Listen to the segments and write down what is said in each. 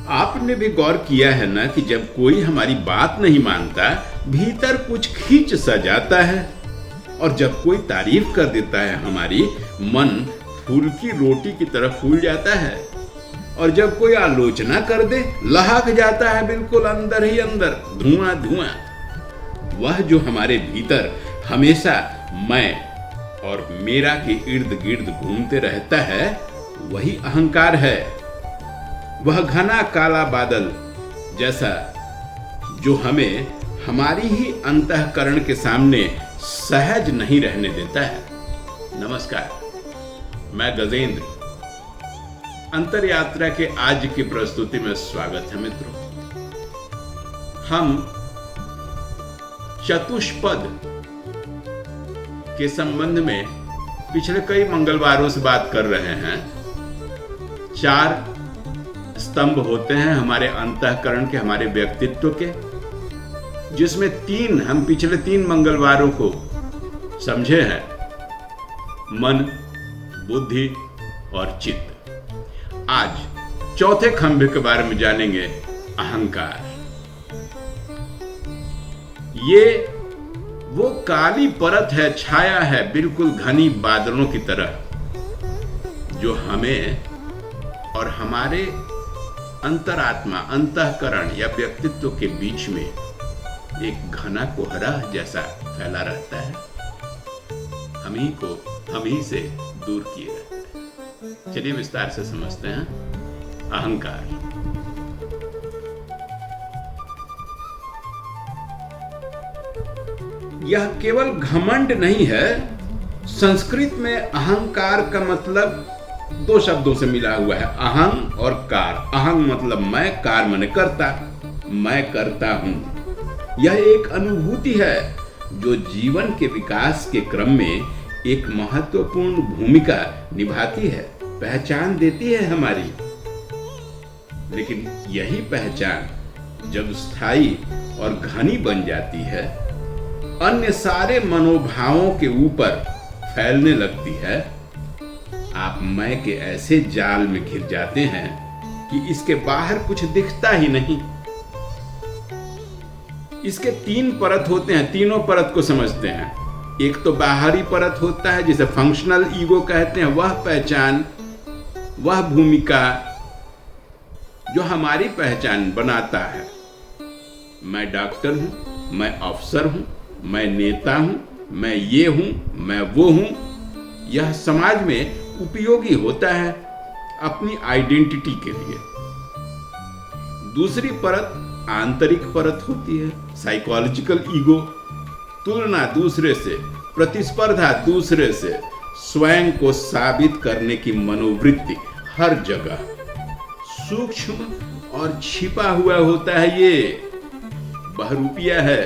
आपने भी गौर किया है ना कि जब कोई हमारी बात नहीं मानता, भीतर कुछ खींच सा जाता है, और जब कोई तारीफ कर देता है हमारी, मन फूल की रोटी की तरह फूल जाता है, और जब कोई आलोचना कर दे, लहक जाता है बिल्कुल अंदर ही अंदर, धुआं धुआं। वह जो हमारे भीतर हमेशा मैं और मेरा के इर्द गिर्द घूमते रहता है, वही अहंकार है। वह घना काला बादल जैसा जो हमें हमारी ही अंतःकरण के सामने सहज नहीं रहने देता है। नमस्कार, मैं गजेंद्र। अंतर यात्रा के आज की प्रस्तुति में स्वागत है मित्रों। हम चतुष्पद के संबंध में पिछले कई मंगलवारों से बात कर रहे हैं। 4 स्तंभ होते हैं हमारे अंतःकरण के, हमारे व्यक्तित्व के, जिसमें 3 हम पिछले 3 मंगलवारों को समझे हैं: मन, बुद्धि और चित्त। आज चौथे खंभे के बारे में जानेंगे, अहंकार। ये वो काली परत है, छाया है बिल्कुल घनी बादलों की तरह, जो हमें और हमारे अंतरात्मा, अंतःकरण या व्यक्तित्व के बीच में एक घना कोहरा जैसा फैला रहता है। हम ही से दूर किए रहते हैं। चलिए विस्तार से समझते हैं अहंकार। यह केवल घमंड नहीं है। संस्कृत में अहंकार का मतलब 2 शब्दों से मिला हुआ है, अहं और कार। अहं मतलब मैं, कार माने करता, मैं करता हूं। यह एक अनुभूति है जो जीवन के विकास के क्रम में एक महत्वपूर्ण भूमिका निभाती है, पहचान देती है हमारी। लेकिन यही पहचान जब स्थायी और घनी बन जाती है, अन्य सारे मनोभावों के ऊपर फैलने लगती है, आप मैं के ऐसे जाल में घिर जाते हैं कि इसके बाहर कुछ दिखता ही नहीं। इसके 3 परत होते हैं, तीनों परत को समझते हैं। एक तो बाहरी परत होता है जिसे फंक्शनल ईगो कहते हैं, वह पहचान, वह भूमिका जो हमारी पहचान बनाता है। मैं डॉक्टर हूं, मैं अफसर हूं, मैं नेता हूं, मैं ये हूं, मैं वो हूं। यह समाज में उपयोगी होता है अपनी आइडेंटिटी के लिए। दूसरी परत आंतरिक परत होती है, साइकोलॉजिकल ईगो। तुलना दूसरे से, प्रतिस्पर्धा दूसरे से, स्वयं को साबित करने की मनोवृत्ति हर जगह सूक्ष्म और छिपा हुआ होता है। ये बहरूपिया है।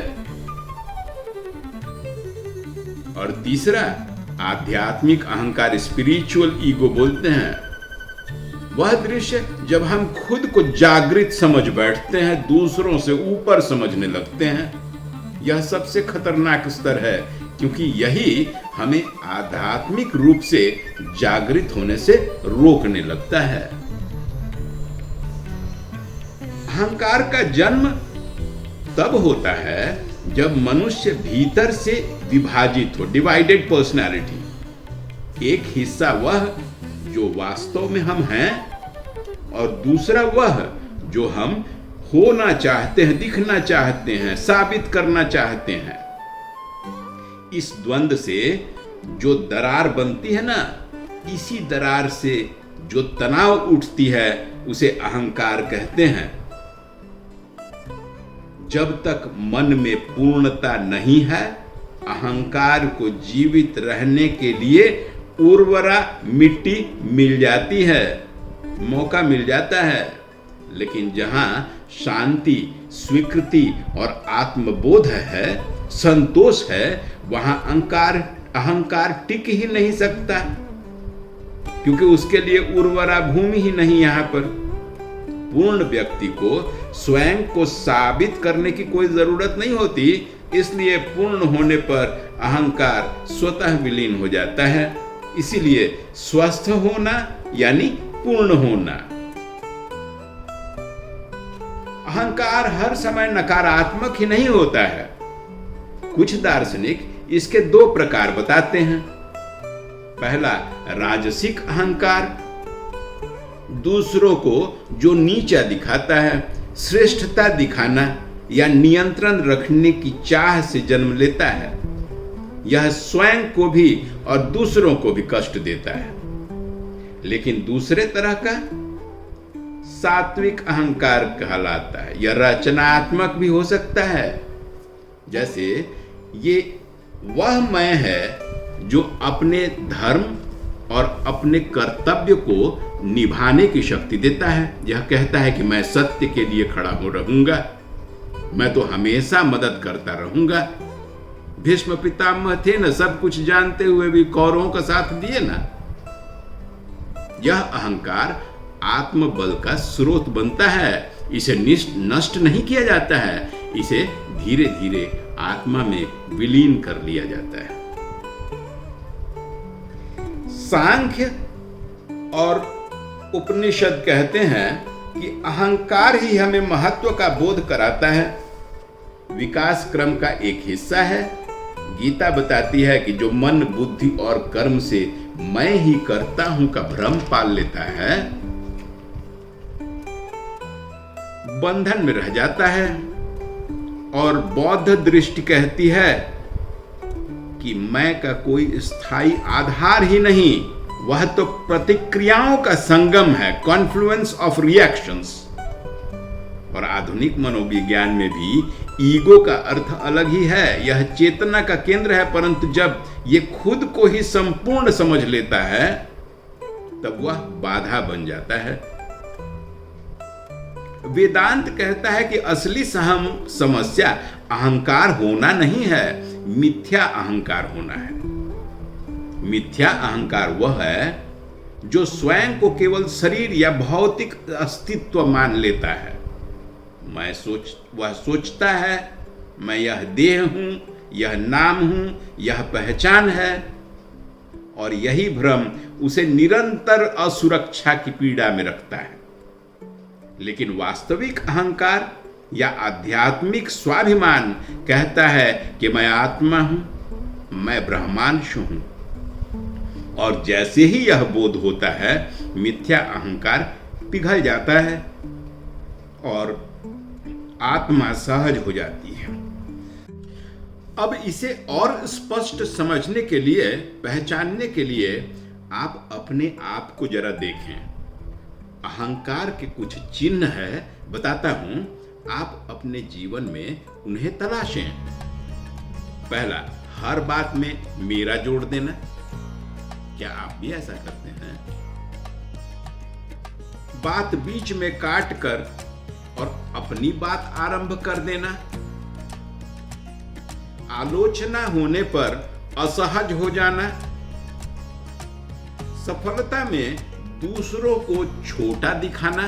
और तीसरा आध्यात्मिक अहंकार, स्पिरिचुअल ईगो बोलते हैं। वह दृश्य जब हम खुद को जागृत समझ बैठते हैं, दूसरों से ऊपर समझने लगते हैं। यह सबसे खतरनाक स्तर है, क्योंकि यही हमें आध्यात्मिक रूप से जागृत होने से रोकने लगता है। अहंकार का जन्म तब होता है जब मनुष्य भीतर से विभाजित हो, डिवाइडेड पर्सनालिटी। एक हिस्सा वह जो वास्तव में हम हैं, और दूसरा वह जो हम होना चाहते हैं, दिखना चाहते हैं, साबित करना चाहते हैं। इस द्वंद से जो दरार बनती है ना, इसी दरार से जो तनाव उठती है, उसे अहंकार कहते हैं। जब तक मन में पूर्णता नहीं है, अहंकार को जीवित रहने के लिए उर्वरा मिट्टी मिल जाती है, मौका मिल जाता है। लेकिन जहां शांति, स्वीकृति और आत्मबोध है, संतोष है, वहां अहंकार टिक ही नहीं सकता, क्योंकि उसके लिए उर्वरा भूमि ही नहीं यहां पर। पूर्ण व्यक्ति को स्वयं को साबित करने की कोई जरूरत नहीं होती, इसलिए पूर्ण होने पर अहंकार स्वतः विलीन हो जाता है। इसीलिए स्वस्थ होना यानी पूर्ण होना। अहंकार हर समय नकारात्मक ही नहीं होता है। कुछ दार्शनिक इसके दो प्रकार बताते हैं। पहला राजसिक अहंकार, दूसरों को जो नीचा दिखाता है, श्रेष्ठता दिखाना या नियंत्रण रखने की चाह से जन्म लेता है। यह स्वयं को भी और दूसरों को भी कष्ट देता है। लेकिन दूसरे तरह का सात्विक अहंकार कहलाता है। यह रचनात्मक भी हो सकता है। जैसे ये वह मैं है जो अपने धर्म और अपने कर्तव्य को निभाने की शक्ति देता है। यह कहता है कि मैं सत्य के लिए खड़ा हो रहूंगा, मैं तो हमेशा मदद करता रहूंगा। भीष्म पितामह थे ना, सब कुछ जानते हुए भी कौरवों का साथ दिए ना। यह अहंकार आत्मबल का स्रोत बनता है। इसे नष्ट नहीं किया जाता है, इसे धीरे धीरे आत्मा में विलीन कर लिया जाता है। सांख्य और उपनिषद कहते हैं कि अहंकार ही हमें महत्व का बोध कराता है, विकास क्रम का एक हिस्सा है। गीता बताती है कि जो मन, बुद्धि और कर्म से मैं ही करता हूं का भ्रम पाल लेता है, बंधन में रह जाता है। और बौद्ध दृष्टि कहती है कि मैं का कोई स्थायी आधार ही नहीं, वह तो प्रतिक्रियाओं का संगम है, कॉन्फ्लुएंस ऑफ रिएक्शंस। और आधुनिक मनोविज्ञान में भी ईगो का अर्थ अलग ही है। यह चेतना का केंद्र है, परंतु जब यह खुद को ही संपूर्ण समझ लेता है तब वह बाधा बन जाता है। वेदांत कहता है कि असली समस्या अहंकार होना नहीं है, मिथ्या अहंकार होना है। मिथ्या अहंकार वह है जो स्वयं को केवल शरीर या भौतिक अस्तित्व मान लेता है। वह सोचता है मैं यह देह हूं, यह नाम हूं, यह पहचान है। और यही भ्रम उसे निरंतर असुरक्षा की पीड़ा में रखता है। लेकिन वास्तविक अहंकार या आध्यात्मिक स्वाभिमान कहता है कि मैं आत्मा हूं, मैं ब्रह्मांश हूं। और जैसे ही यह बोध होता है, मिथ्या अहंकार पिघल जाता है और आत्मा सहज हो जाती है। अब इसे और स्पष्ट समझने के लिए, पहचानने के लिए आप अपने आप को जरा देखें। अहंकार के कुछ चिन्ह है, बताता हूं, आप अपने जीवन में उन्हें तलाशें। पहला, हर बात में मेरा जोड़ देना। क्या आप भी ऐसा करते हैं? बात बीच में काट कर और अपनी बात आरंभ कर देना। आलोचना होने पर असहज हो जाना। सफलता में दूसरों को छोटा दिखाना।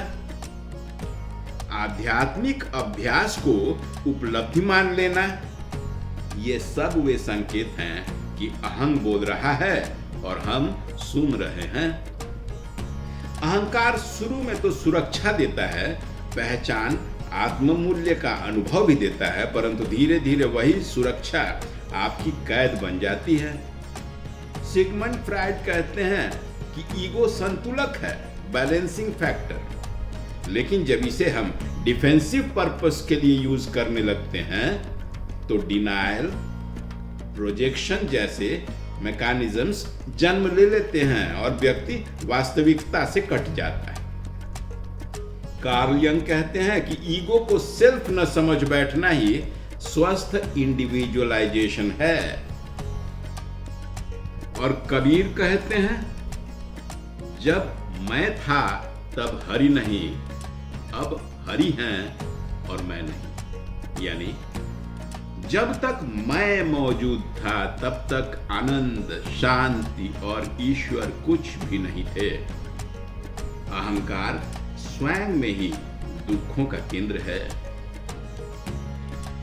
आध्यात्मिक अभ्यास को उपलब्धि मान लेना। ये सब वे संकेत हैं कि अहं बोल रहा है और हम सुन रहे हैं। अहंकार शुरू में तो सुरक्षा देता है, पहचान, आत्ममूल्य का अनुभव भी देता है, परंतु धीरे धीरे वही सुरक्षा आपकी कैद बन जाती है। सिगमंड फ्रायड कहते हैं कि ईगो संतुलक है, बैलेंसिंग फैक्टर। लेकिन जब इसे हम डिफेंसिव पर्पस के लिए यूज करने लगते हैं तो डिनायल, प्रोजेक्शन जैसे मैकेनिज्म्स जन्म ले लेते हैं और व्यक्ति वास्तविकता से कट जाता है। कार्ल यंग कहते हैं कि ईगो को सेल्फ न समझ बैठना ही स्वस्थ इंडिविजुअलाइजेशन है। और कबीर कहते हैं, जब मैं था तब हरि नहीं, अब हरि हैं और मैं नहीं। यानी जब तक मैं मौजूद था तब तक आनंद, शांति और ईश्वर कुछ भी नहीं थे। अहंकार स्वयं में ही दुखों का केंद्र है।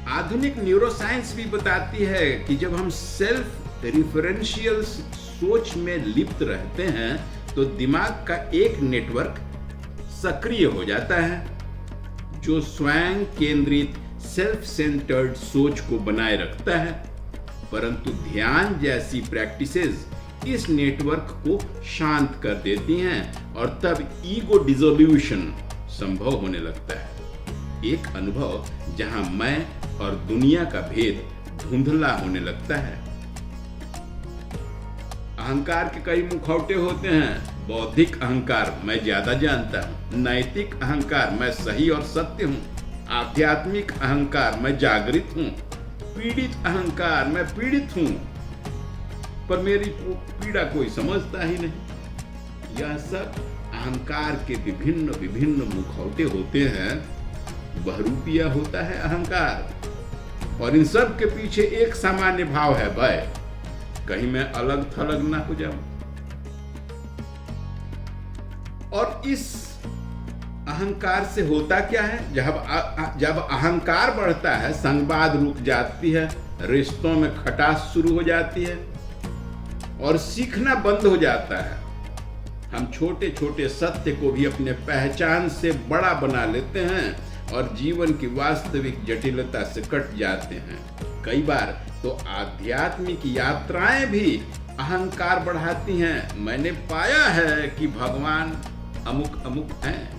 आधुनिक न्यूरोसाइंस भी बताती है कि जब हम सेल्फ रिफरेंशियल सोच में लिप्त रहते हैं तो दिमाग का एक नेटवर्क सक्रिय हो जाता है जो स्वयं केंद्रित सेल्फ सेंटर्ड सोच को बनाए रखता है, परंतु ध्यान जैसी प्रैक्टिसेस इस नेटवर्क को शांत कर देती हैं और तब ईगो डिसोल्यूशन संभव होने लगता है। एक अनुभव जहां मैं और दुनिया का भेद धुंधला होने लगता है। अहंकार के कई मुखौटे होते हैं। बौद्धिक अहंकार, मैं ज्यादा जानता हूं। नैतिक अहंकार, मैं सही और सत्य हूं। आध्यात्मिक अहंकार, मैं जागृत हूं। पीड़ित अहंकार, मैं पीड़ित हूं, पर मेरी पीड़ा कोई समझता ही नहीं। यह सब अहंकार के विभिन्न विभिन्न मुखौटे होते हैं। बहुरूपिया होता है अहंकार, और इन सब के पीछे एक सामान्य भाव है, भय, कहीं मैं अलग थलग ना हो जाऊं। और इस अहंकार से होता क्या है? जब अहंकार बढ़ता है, संवाद रुक जाती है, रिश्तों में खटास शुरू हो जाती है और सीखना बंद हो जाता है। हम छोटे छोटे सत्य को भी अपने पहचान से बड़ा बना लेते हैं और जीवन की वास्तविक जटिलता से कट जाते हैं। कई बार तो आध्यात्मिक यात्राएं भी अहंकार बढ़ाती हैं। मैंने पाया है कि भगवान अमुक अमुक हैं।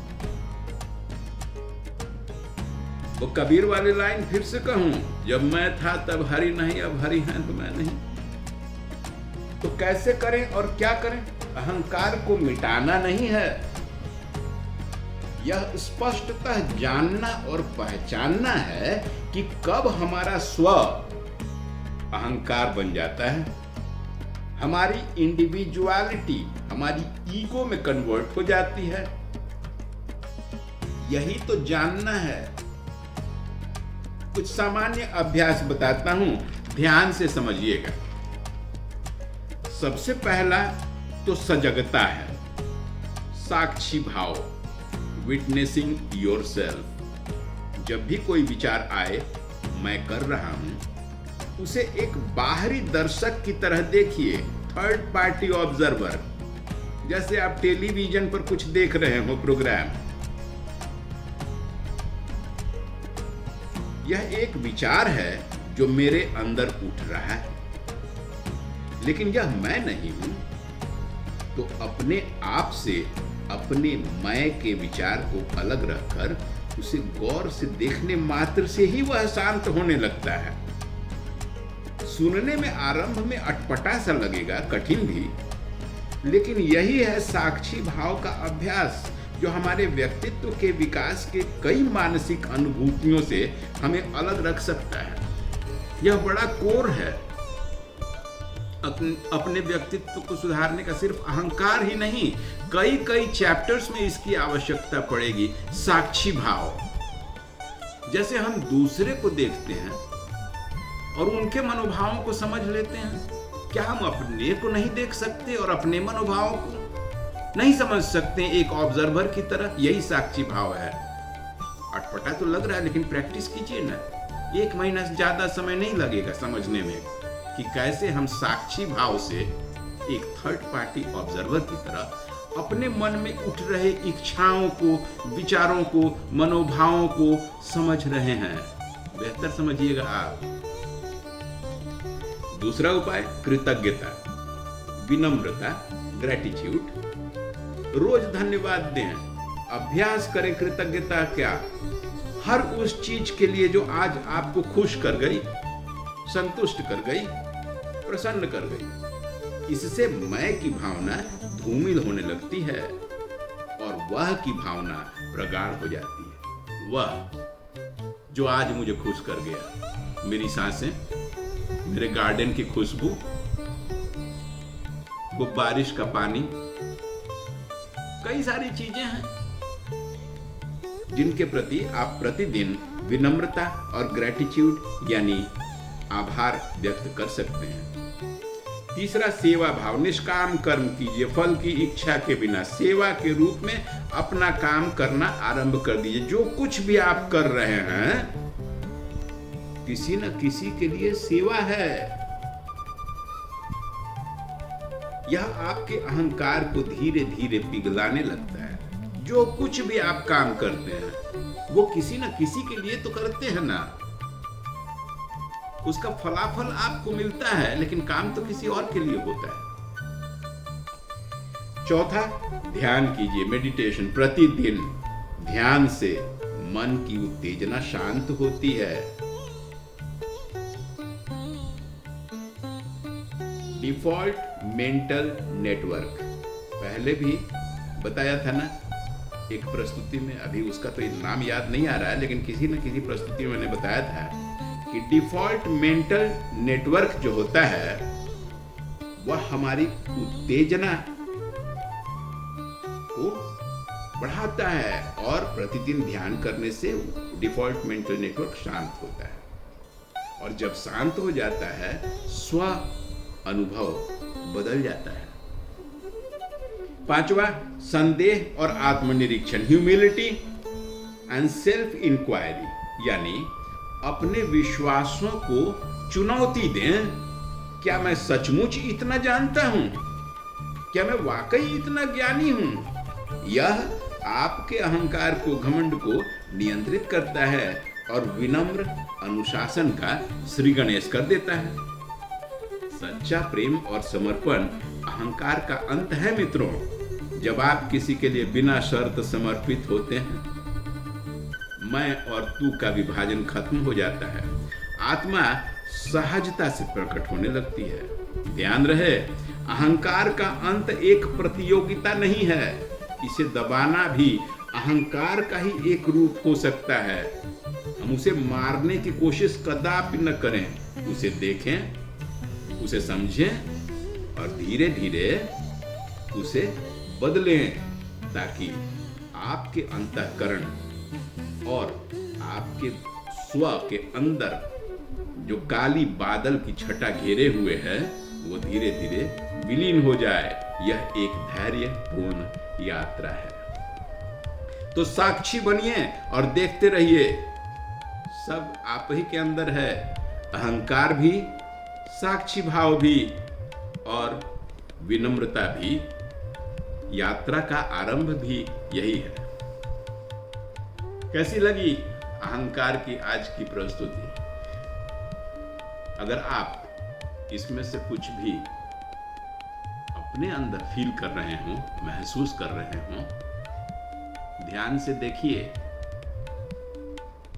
वो कबीर वाली लाइन फिर से कहूं, जब मैं था तब हरि नहीं, अब हरि हैं तो मैं नहीं। तो कैसे करें और क्या करें? अहंकार को मिटाना नहीं है, यह स्पष्टतः जानना और पहचानना है कि कब हमारा स्व अहंकार बन जाता है, हमारी इंडिविजुअलिटी हमारी ईगो में कन्वर्ट हो जाती है। यही तो जानना है। कुछ सामान्य अभ्यास बताता हूं, ध्यान से समझिएगा। सबसे पहला तो सजगता है, साक्षी भाव, विटनेसिंग योरसेल्फ। जब भी कोई विचार आए, मैं कर रहा हूं, उसे एक बाहरी दर्शक की तरह देखिए, थर्ड पार्टी ऑब्जर्वर, जैसे आप टेलीविजन पर कुछ देख रहे हो प्रोग्राम। यह एक विचार है जो मेरे अंदर उठ रहा है, लेकिन यह मैं नहीं हूं। तो अपने आप से अपने मैं के विचार को अलग रखकर उसे गौर से देखने मात्र से ही वह शांत होने लगता है। सुनने में आरंभ में अटपटा सा लगेगा, कठिन भी, लेकिन यही है साक्षी भाव का अभ्यास, जो हमारे व्यक्तित्व के विकास के कई मानसिक अनुभूतियों से हमें अलग रख सकता है। यह बड़ा कोर है। अपने व्यक्तित्व को सुधारने का सिर्फ अहंकार ही नहीं, कई कई चैप्टर्स में इसकी आवश्यकता पड़ेगी। साक्षी भाव, जैसे हम दूसरे को देखते हैं और उनके मनोभावों को समझ लेते हैं, क्या हम अपने को नहीं देख सकते और अपने मनोभावों को नहीं समझ सकते एक ऑब्जर्वर की तरह? यही साक्षी भाव है। अटपटा तो लग रहा है, लेकिन प्रैक्टिस कीजिए ना। 1 महीना से ज्यादा समय नहीं लगेगा समझने में कि कैसे हम साक्षी भाव से एक थर्ड पार्टी ऑब्जर्वर की तरह अपने मन में उठ रहे इच्छाओं को, विचारों को, मनोभावों को समझ रहे हैं। बेहतर समझिएगा आप। दूसरा उपाय, कृतज्ञता, विनम्रता, ग्रेटिट्यूड। रोज धन्यवाद दें, अभ्यास करें कृतज्ञता क्या, हर उस चीज के लिए जो आज आपको खुश कर गई, संतुष्ट कर गई, प्रसन्न कर गई। इससे मैं की भावना धूमिल होने लगती है और वह की भावना प्रगाढ़ हो जाती है। वह जो आज मुझे खुश कर गया, मेरी सांसें, मेरे गार्डन की खुशबू, वो बारिश का पानी, कई सारी चीजें हैं जिनके प्रति आप प्रतिदिन विनम्रता और ग्रेटिट्यूड यानी आभार व्यक्त कर सकते हैं। तीसरा, सेवा भाव, निष्काम कर्म कीजिए, फल की इच्छा के बिना सेवा के रूप में अपना काम करना आरंभ कर दीजिए। जो कुछ भी आप कर रहे हैं, किसी न किसी के लिए सेवा है। यह आपके अहंकार को धीरे धीरे पिघलाने लगता है। जो कुछ भी आप काम करते हैं वो किसी न किसी के लिए तो करते हैं ना, उसका फलाफल आपको मिलता है, लेकिन काम तो किसी और के लिए होता है। चौथा, ध्यान कीजिए, मेडिटेशन। प्रतिदिन ध्यान से मन की उत्तेजना शांत होती है। डिफॉल्ट मेंटल नेटवर्क, पहले भी बताया था ना एक प्रस्तुति में, अभी उसका तो नाम याद नहीं आ रहा है, लेकिन किसी न किसी प्रस्तुति में मैंने बताया था कि डिफॉल्ट मेंटल नेटवर्क जो होता है वह हमारी उत्तेजना को बढ़ाता है, और प्रतिदिन ध्यान करने से डिफॉल्ट मेंटल नेटवर्क शांत होता है, और जब शांत हो जाता है स्व अनुभव बदल जाता है। पांचवा, संदेह और आत्मनिरीक्षण, ह्यूमिलिटी एंड सेल्फ इंक्वायरी, यानी अपने विश्वासों को चुनौती दें। क्या मैं सचमुच इतना जानता हूं? क्या मैं वाकई इतना ज्ञानी हूं? यह आपके अहंकार को, घमंड को नियंत्रित करता है और विनम्र अनुशासन का श्री गणेश कर देता है। सच्चा प्रेम और समर्पण अहंकार का अंत है मित्रों। जब आप किसी के लिए बिना शर्त समर्पित होते हैं, मैं और तू का विभाजन खत्म हो जाता है, आत्मा सहजता से प्रकट होने लगती है। ध्यान रहे, अहंकार का अंत एक प्रतियोगिता नहीं है, इसे दबाना भी अहंकार का ही एक रूप हो सकता है। हम उसे मारने की कोशिश कदापि न करें, उसे देखें, उसे समझें और धीरे धीरे उसे बदलें, ताकि आपके अंतःकरण और आपके स्व के अंदर जो काली बादल की छटा घेरे हुए है वो धीरे धीरे विलीन हो जाए। यह एक धैर्यपूर्ण यात्रा है। तो साक्षी बनिए और देखते रहिए, सब आप ही के अंदर है, अहंकार भी, साक्षी भाव भी और विनम्रता भी। यात्रा का आरंभ भी यही है। कैसी लगी अहंकार की आज की प्रस्तुति? अगर आप इसमें से कुछ भी अपने अंदर फील कर रहे हो, महसूस कर रहे हो, ध्यान से देखिए।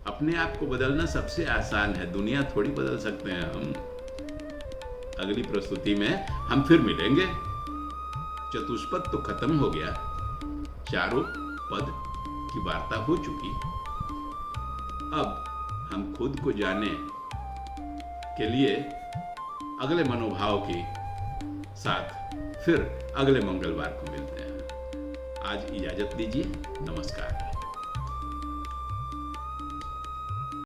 अपने आप को बदलना सबसे आसान है, दुनिया थोड़ी बदल सकते हैं हम। अगली प्रस्तुति में हम फिर मिलेंगे। चतुष्पद तो खत्म हो गया, चारों पद की वार्ता हो चुकी। अब हम खुद को जाने के लिए अगले मनोभाव के साथ फिर अगले मंगलवार को मिलते हैं। आज इजाजत दीजिए, नमस्कार।